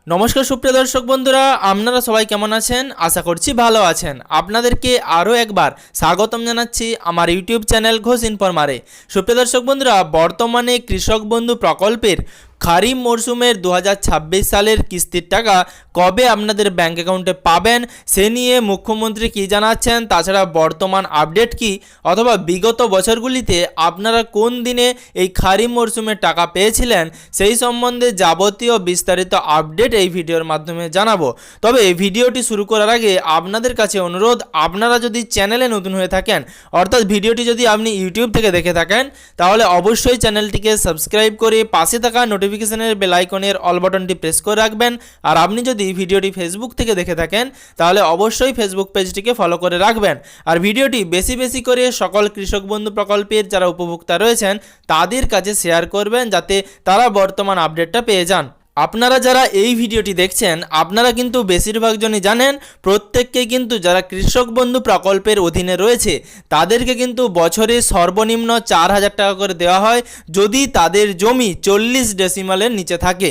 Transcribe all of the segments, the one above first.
নমস্কার সুপ্রিয় দর্শক বন্ধুরা, আপনারা সবাই কেমন আছেন? আশা করছি ভালো আছেন। আপনাদেরকে আরও একবার স্বাগতম জানাচ্ছি আমার ইউটিউব চ্যানেল ঘোষ ইনফরমারে। সুপ্রিয় দর্শক বন্ধুরা, বর্তমানে কৃষক বন্ধু প্রকল্পের খারিফ মরশুমের 2026 সালের কিস্তির টাকা কবে আপনাদের ব্যাঙ্ক অ্যাকাউন্টে পাবেন সে নিয়ে মুখ্যমন্ত্রী কী জানাচ্ছেন, তাছাড়া বর্তমান আপডেট কি, অথবা বিগত বছরগুলিতে আপনারা কোন দিনে এই খারিফ মরশুমের টাকা পেয়েছিলেন সেই সম্বন্ধে যাবতীয় বিস্তারিত আপডেট এই ভিডিওর মাধ্যমে জানাবো। তবে এই ভিডিওটি শুরু করার আগে আপনাদের কাছে অনুরোধ, আপনারা যদি চ্যানেলে নতুন হয়ে থাকেন, অর্থাৎ ভিডিওটি যদি আপনি ইউটিউব থেকে দেখে থাকেন, তাহলে অবশ্যই চ্যানেলটিকে সাবস্ক্রাইব করে পাশে থাকা নোটিফিকেশনের বেল আইকনের অল বাটনটি প্রেস করে রাখবেন। আর আপনি যদি ভিডিওটি ফেসবুক থেকে দেখে থাকেন, তাহলে অবশ্যই ফেসবুক পেজটিকে ফলো করে রাখবেন। আর ভিডিওটি বেশি বেশি করে সকল কৃষক বন্ধু প্রকল্পের যারা উপভোক্তা রয়েছেন তাদের কাছে শেয়ার করবেন, যাতে তারা বর্তমান আপডেটটা পেয়ে যান। আপনারা যারা এই ভিডিওটি দেখছেন, আপনারা কিন্তু বেশিরভাগ জনই জানেন, প্রত্যেককেই কিন্তু যারা কৃষক বন্ধু প্রকল্পের অধীনে রয়েছে তাদেরকে কিন্তু বছরে সর্বনিম্ন 4,000 টাকা করে দেওয়া হয় যদি তাদের জমি 40 ডেসিমালের নিচে থাকে,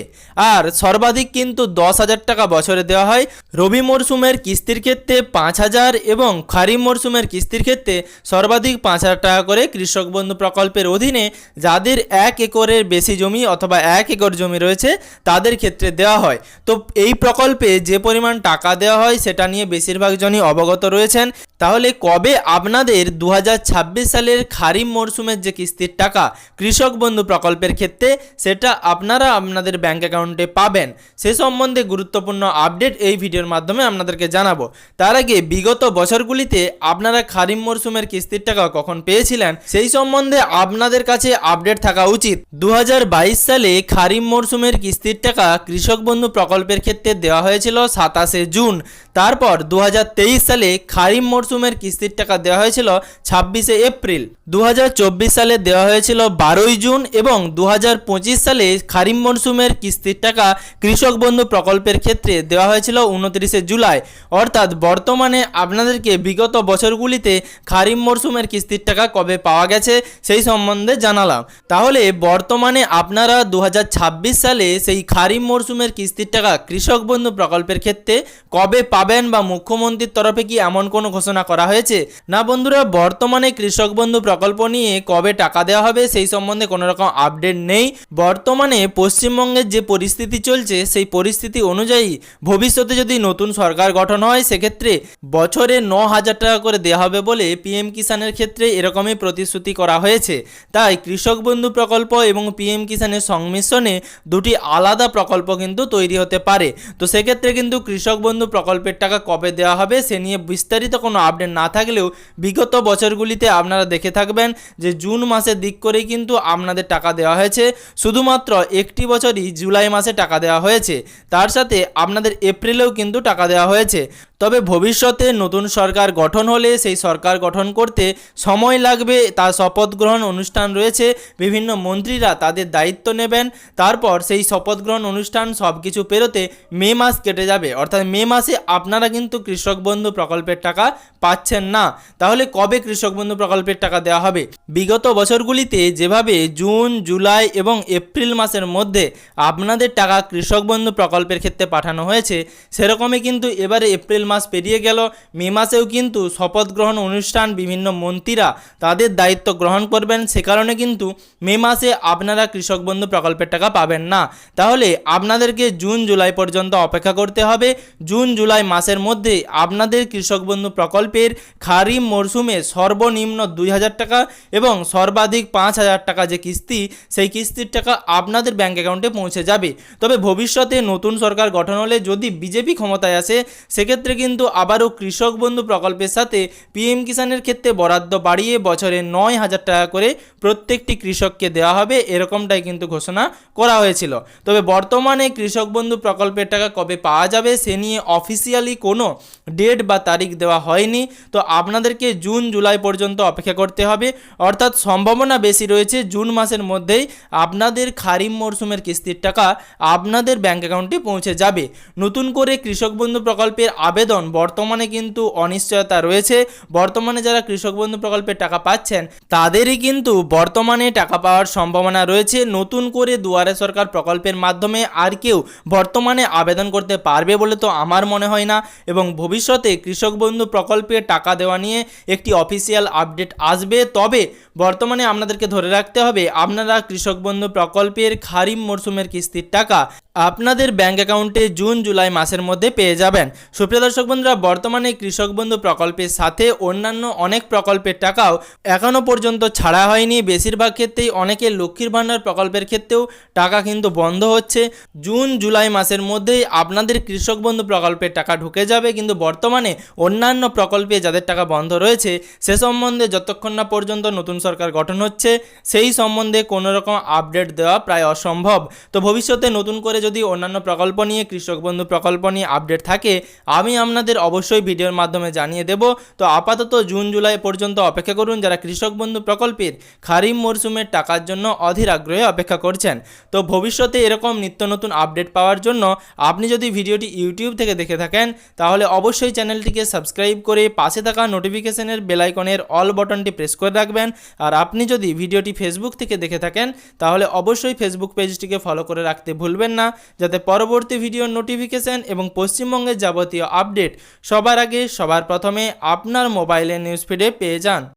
আর সর্বাধিক কিন্তু 10,000 টাকা বছরে দেওয়া হয়। রবি মরশুমের কিস্তির ক্ষেত্রে 5,000 এবং খারিফ মরশুমের কিস্তির ক্ষেত্রে সর্বাধিক 5,000 টাকা করে কৃষক বন্ধু প্রকল্পের অধীনে যাদের 1 একরের বেশি জমি অথবা 1 একর জমি রয়েছে তাদের ক্ষেত্রে দেওয়া হয়। তো এই প্রকল্পে যে পরিমাণ টাকা দেওয়া হয় সেটা নিয়ে বেশিরভাগ জনই অবগত রয়েছেন। তাহলে কবে আপনাদের 2026 সালের খারিফ মরশুমের যে কিস্তির টাকা কৃষক বন্ধু প্রকল্পের ক্ষেত্রে সেটা আপনারা আপনাদের ব্যাঙ্ক অ্যাকাউন্টে পাবেন সে সম্বন্ধে গুরুত্বপূর্ণ আপডেট এই ভিডিওর মাধ্যমে আপনাদেরকে জানাবো। তার আগে বিগত বছরগুলিতে আপনারা খারিফ মরশুমের কিস্তির টাকা কখন পেয়েছিলেন সেই সম্বন্ধে আপনাদের কাছে আপডেট থাকা উচিত। 2022 সালে খারিফ মরশুমের কিস্তির টাকা কৃষক বন্ধু প্রকল্পের ক্ষেত্রে দেওয়া হয়েছিল 27শে জুন। তারপর 2023 সালে খারিফ মরশুমের কিস্তির টাকা দেওয়া হয়েছিল 26শে এপ্রিল। 2024 সালে দেওয়া হয়েছিল 12ই জুন এবং 2025 সালে খারিফ মরশুমের কিস্তির টাকা কৃষক বন্ধু প্রকল্পের ক্ষেত্রে দেওয়া হয়েছিল 29শে জুলাই। অর্থাৎ বর্তমানে আপনাদেরকে বিগত বছরগুলিতে খারিফ মরশুমের কিস্তির টাকা কবে পাওয়া গেছে সেই সম্বন্ধে জানালাম। তাহলে বর্তমানে আপনারা 2026 সালে সেই খারিফ মরশুমের কিস্তির টাকা কৃষক বন্ধু প্রকল্পের ক্ষেত্রে কবে পাবেন, বা মুখ্যমন্ত্রীর তরফে কি এমন কোনো ঘোষণা করা হয়েছে? না বন্ধুরা, বর্তমানে কৃষক বন্ধু প্রকল্প নিয়ে কবে টাকা দেওয়া হবে সেই সম্বন্ধে কোনো রকম আপডেট নেই। বর্তমানে পশ্চিমবঙ্গের যে পরিস্থিতি চলছে সেই পরিস্থিতি অনুযায়ী ভবিষ্যতে যদি নতুন সরকার গঠন হয় সেক্ষেত্রে বছরে 9,000 টাকা করে দেওয়া হবে বলে পিএম কিষাণের ক্ষেত্রে এরকমই প্রতিশ্রুতি করা হয়েছে। তাই কৃষক বন্ধু প্রকল্প এবং পিএম কিষাণের সংমিশ্রণে দুটি আলাদা প্রকল্প কিন্তু তৈরি হতে পারে। তো সেক্ষেত্রে কিন্তু কৃষক বন্ধু প্রকল্পের টাকা কবে দেওয়া হবে সে নিয়ে বিস্তারিত কোনো আপডেট না থাকলেও বিগত বছরগুলিতে আপনারা দেখে থাকবেন যে জুন মাসের দিক করেই কিন্তু আপনাদের টাকা দেওয়া হয়েছে। শুধুমাত্র একটি বছরই জুলাই মাসে টাকা দেওয়া হয়েছে, তার সাথে আপনাদের এপ্রিলেও কিন্তু টাকা দেওয়া হয়েছে। তবে ভবিষ্যতে নতুন সরকার গঠন হলে সেই সরকার গঠন করতে সময় লাগবে, তার শপথ গ্রহণ অনুষ্ঠান রয়েছে, বিভিন্ন মন্ত্রীরা তাদের দায়িত্ব নেবেন, তারপর সেই শপথ গ্রহণ অনুষ্ঠান সব কিছু পেরোতে মে মাস কেটে যাবে। অর্থাৎ মে মাসে আপনারা কিন্তু কৃষক বন্ধু প্রকল্পের টাকা পাচ্ছেন না। তাহলে কবে কৃষক বন্ধু প্রকল্পের টাকা দেওয়া হবে? বিগত বছরগুলিতে যেভাবে জুন, জুলাই এবং এপ্রিল মাসের মধ্যে আপনাদের টাকা কৃষক বন্ধু প্রকল্পের ক্ষেত্রে পাঠানো হয়েছে, সেরকমই কিন্তু এবারে এপ্রিল মাস পেরিয়ে গেল, মে মাসেও কিন্তু শপথ গ্রহণ অনুষ্ঠান, বিভিন্ন মন্ত্রীরা তাদের দায়িত্ব গ্রহণ করবেন, সে কারণে কিন্তু মে মাসে আপনারা কৃষক বন্ধু প্রকল্পের টাকা পাবেন না। তাহলে আপনাদেরকে জুন, জুলাই পর্যন্ত অপেক্ষা করতে হবে। জুন, জুলাই মাসের মধ্যে আপনাদের কৃষক বন্ধু প্রকল্পের খারিফ মরশুমে সর্বনিম্ন 2,000 টাকা এবং সর্বাধিক 5,000 টাকা যে কিস্তি, সেই কিস্তির টাকা আপনাদের ব্যাঙ্ক অ্যাকাউন্টে পৌঁছে যাবে। তবে ভবিষ্যতে নতুন সরকার গঠন হলে যদি বিজেপি ক্ষমতায় আসে সেক্ষেত্রে কিন্তু আবারও কৃষক বন্ধু প্রকল্পের সাথে পিএম কিষাণের ক্ষেত্রে বরাদ্দ বাড়িয়ে বছরে 9,000 টাকা করে প্রত্যেকটি কৃষককে দেওয়া হবে, এরকমটাই কিন্তু ঘোষণা করা হয়েছিল। তবে বর্তমানে কৃষক বন্ধু প্রকল্পের টাকা কবে পাওয়া যাবে সে নিয়ে অফিসিয়াল অফিসিয়ালি কোনো ডেট বা তারিখ দেওয়া হয়নি। তো আপনাদেরকে জুন জুলাই পর্যন্ত অপেক্ষা করতে হবে, অর্থাৎ সম্ভাবনা বেশি রয়েছে জুন মাসের মধ্যেই আপনাদের খারিফ মরশুমের কিস্তির টাকা আপনাদের ব্যাঙ্ক অ্যাকাউন্টে পৌঁছে যাবে। নতুন করে কৃষক বন্ধু প্রকল্পের আবেদন বর্তমানে কিন্তু অনিশ্চয়তা রয়েছে। বর্তমানে যারা কৃষক বন্ধু প্রকল্পের টাকা পাচ্ছেন তাদেরই কিন্তু বর্তমানে টাকা পাওয়ার সম্ভাবনা রয়েছে। নতুন করে দুয়ারে সরকার প্রকল্পের মাধ্যমে আর কেউ বর্তমানে আবেদন করতে পারবে বলে তো আমার মনে হয় না, এবং ভবিষ্যতে কৃষক বন্ধু প্রকল্পে টাকা দেওয়া নিয়ে একটি অফিসিয়াল আপডেট আসবে। তবে বর্তমানে আপনাদেরকে ধরে রাখতে হবে আপনারা কৃষক বন্ধু প্রকল্পের খারিফ মরশুমের কিস্তির টাকা আপনাদের ব্যাঙ্ক অ্যাকাউন্টে জুন জুলাই মাসের মধ্যে পেয়ে যাবেন। সুপ্রিয় দর্শক বন্ধুরা, বর্তমানে কৃষক বন্ধু প্রকল্পের সাথে অন্যান্য অনেক প্রকল্পের টাকাও এখনও পর্যন্ত ছাড়া হয়নি। বেশিরভাগ ক্ষেত্রেই অনেকের লক্ষ্মীর ভাণ্ডার প্রকল্পের ক্ষেত্রেও টাকা কিন্তু বন্ধ হচ্ছে। জুন জুলাই মাসের মধ্যেই আপনাদের কৃষক বন্ধু প্রকল্পের টাকা ঢুকে যাবে, কিন্তু বর্তমানে অন্যান্য প্রকল্পে যাদের টাকা বন্ধ রয়েছে সে সম্বন্ধে যতক্ষণ না পর্যন্ত নতুন সরকার গঠন হচ্ছে সেই সম্বন্ধে কোনো রকম আপডেট দেওয়া প্রায় অসম্ভব। তো ভবিষ্যতে নতুন করে যদি অন্যান্য প্রকল্প নিয়ে কৃষক বন্ধু প্রকল্প নিয়ে আপডেট থাকে আমি আপনাদের অবশ্যই ভিডিওর মাধ্যমে জানিয়ে দেব। তো আপাতত জুন জুলাই পর্যন্ত অপেক্ষা করুন যারা কৃষক বন্ধু প্রকল্পের খারিফ মরশুমের টাকার জন্য অধীর আগ্রহে অপেক্ষা করছেন। তো ভবিষ্যতে এরকম নিত্য নতুন আপডেট পাওয়ার জন্য আপনি যদি ভিডিওটি ইউটিউব থেকে দেখে থাকেন তাহলে অবশ্যই চ্যানেলটিকে সাবস্ক্রাইব করে পাশে থাকা নোটিফিকেশনের বেল আইকনের অল বাটনটি প্রেস করে রাখবেন। আর আপনি যদি ভিডিওটি ফেসবুক থেকে দেখে থাকেন তাহলে অবশ্যই ফেসবুক পেজটিকে ফলো করে রাখতে ভুলবেন না, যাতে পরবর্তী ভিডিওর নোটিফিকেশন এবং পশ্চিমবঙ্গের যাবতীয় আপডেট সবার আগে সবার প্রথমে আপনার মোবাইলের নিউজ ফিডে পেয়ে যান।